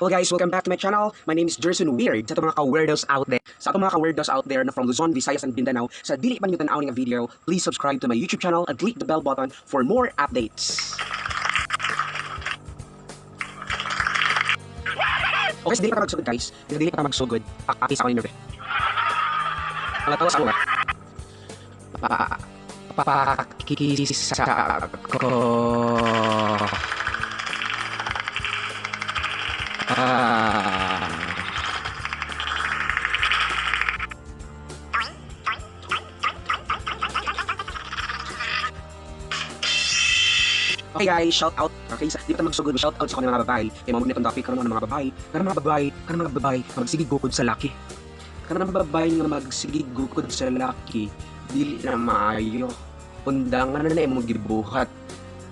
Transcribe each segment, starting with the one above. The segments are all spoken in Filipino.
Hello guys, welcome back to my channel. My name is Jerson Weird. Sa itong mga ka-weirdos out there, na from Luzon, Visayas, and Mindanao, sa dili pa nyo tanaw ng video, please subscribe to my YouTube channel and click the bell button for more updates. Okay, sa dili pa magsugod guys. Dili pa magsugod. Pakis ako yung nerve. Ang tawa sa ako Pakikis ako. Okay guys, shout out. Okay, di pa magsugod, shout out sa mga babae. Kaya mga nitong topic karon ng mga babae, mga babae magsigig gukod sa laki. Karena mga babae nga magsigig gukod sa laki, dili na maayo. Undangan na imong gibuhat.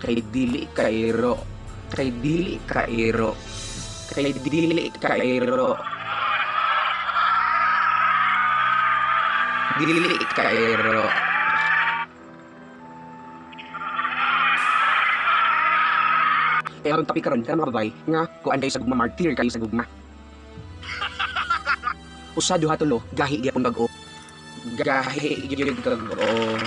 Kay dili kairo. Kay dili kairo. Kay dili kairo. Dili kairo. Kaya ron tapi karon kana mga babae nga kuan kayo sa gugma, martyr kayo sa gugma. Usa duha tulo gahi gyapon bag-o. Gahi gyud kag-o.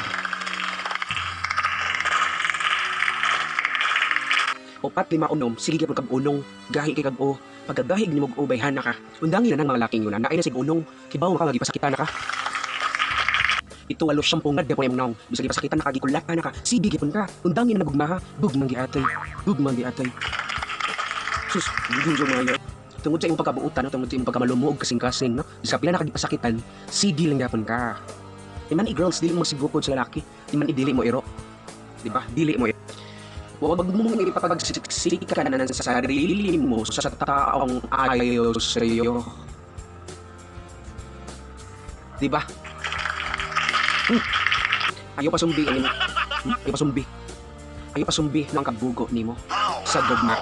Upat lima unom sige gyapon kag unong gahi kay kag-o. Pagkagahig nimo og ubay hana ka. Undangin na nang mga laking yun na naay na sig unong kibaw ka magipasakitan na ka. Ito alo siyang pungad gyapon imong naong. Bisag gipasakitan na ka gikulatan na ka. Sige gyapon ka. Undangin na nagugma ha. Bugmang giatay. Sus, gusto mga yun. Tungod sa imong pagkabuutan, tungod sa imong pagkamalumuog kasing-kasing, no? Sa pila na kagipasakitan, sige lang gyapon ka. Iman i-girls, dili mo sigukod sa lalaki. Iman i-dili mo iro. Diba? Dili mo iro. Huwag mong ipapagsiksik ka na sa sarili mo sa taong ayaw sa iyo. Diba? Ayaw pa sumbi. Ayaw pa sumbi ng kabugo nimo sa gugma.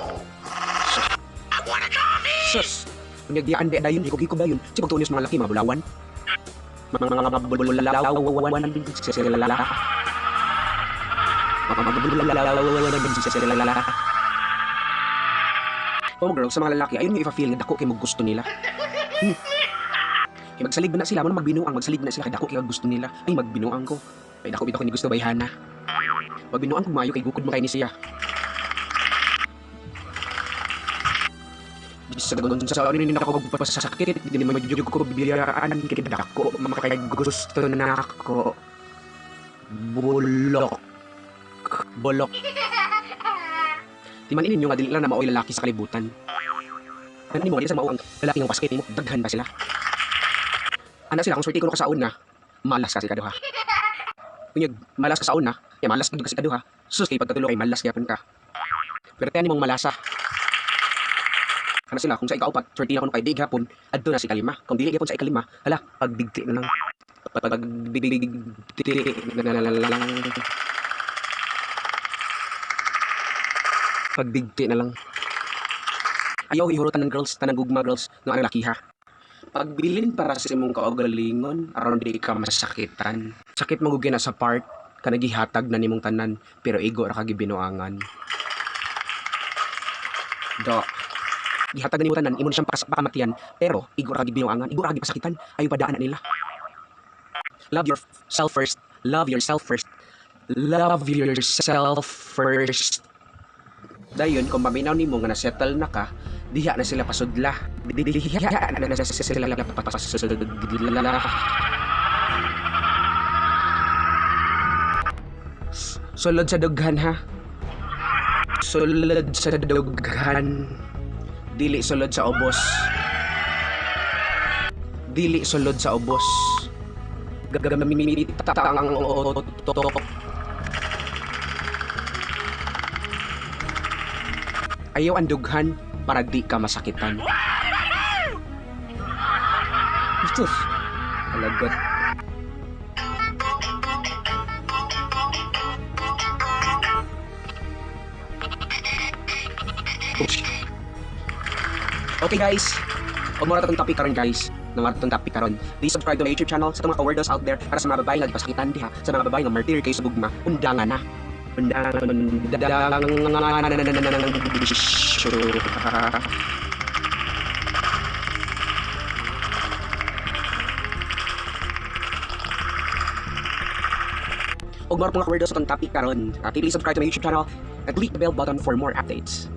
Sus! Kung nagdiaan di dayon, hikog-hikog dayon. Si pagtunis mga laki, mga bulawan. Mga bululawan sa sila. Oh girl, sa mga lalaki, ayun yung ipa-feel nga dako kay mo gusto nila. Kaya magsalig na sila, ano magbinuang, magsalig na sila kay dako kay gusto nila. Ay magbinuang ko. Kay dako bitaw ni gusto bayhana. Magbinuang ko mayo kay gukod mo kay ni siya. Sa ganun sa ano nila ako magpapasakit, hindi mo medyo ko bibiyaan kay dako, makakay gusto na ako. Bolok. Di man ininyo nga dili lang na maoy lalaki sa kalibutan. Ano mo, dili sa mao ang lalaki ng basket mo, daghan ba sila? Ana sila, kung swerte ko ka sa una, malas kasi kaduha. Kunyag, malas ka sa una, kaya malas ka kasi kaduha. Sus, kay pagkatulo kay malas gyapon ka. Pero kaya nimong malasa. Ana sila, kung sa ikaupat, swerte na ko kay dig hapon, adto na si kalima. Kung dili gyapon sa ikalima, hala, pagbigti na lang. Pagbigti na lang. Ayaw ihurutan ng girls, tanang gugma girls, ng ang laki ha. Pagbilin para sa imong kaugalingon, aron di ka masakitan. Sakit magugina sa part, ka nagihatag na nimong tanan, pero igo ra kagibinuangan. Gihatag na nimong tanan, imon siyang pakamatian, pero igo ra kagibinuangan, igo ra kagipasakitan, ayaw padaan na nila. Love yourself first. Love yourself first. Love yourself first. Dayon, kung maminaw nimo nga na-settle na ka, diha na sila pasudla. Diha na sila pasudla. Sulod sa dughan ha. Sulod sa dughan. Dili sulod sa ubos. Dili sulod sa ubos. Gagamit ang ayaw ang dughan para di ka masakitan. Sus, alagot. Okay guys, huwag mo na itong topic karon guys. Itong topic karon. Please subscribe to my YouTube channel sa mga ka-weirdos out there para sa mga babae nga pasakitan diha, sa mga babae nga martyr kayo sa gugma. Undangan na. Og more mga kawerdo sa itong topic karon. Please subscribe to my YouTube channel and click the bell button for more updates.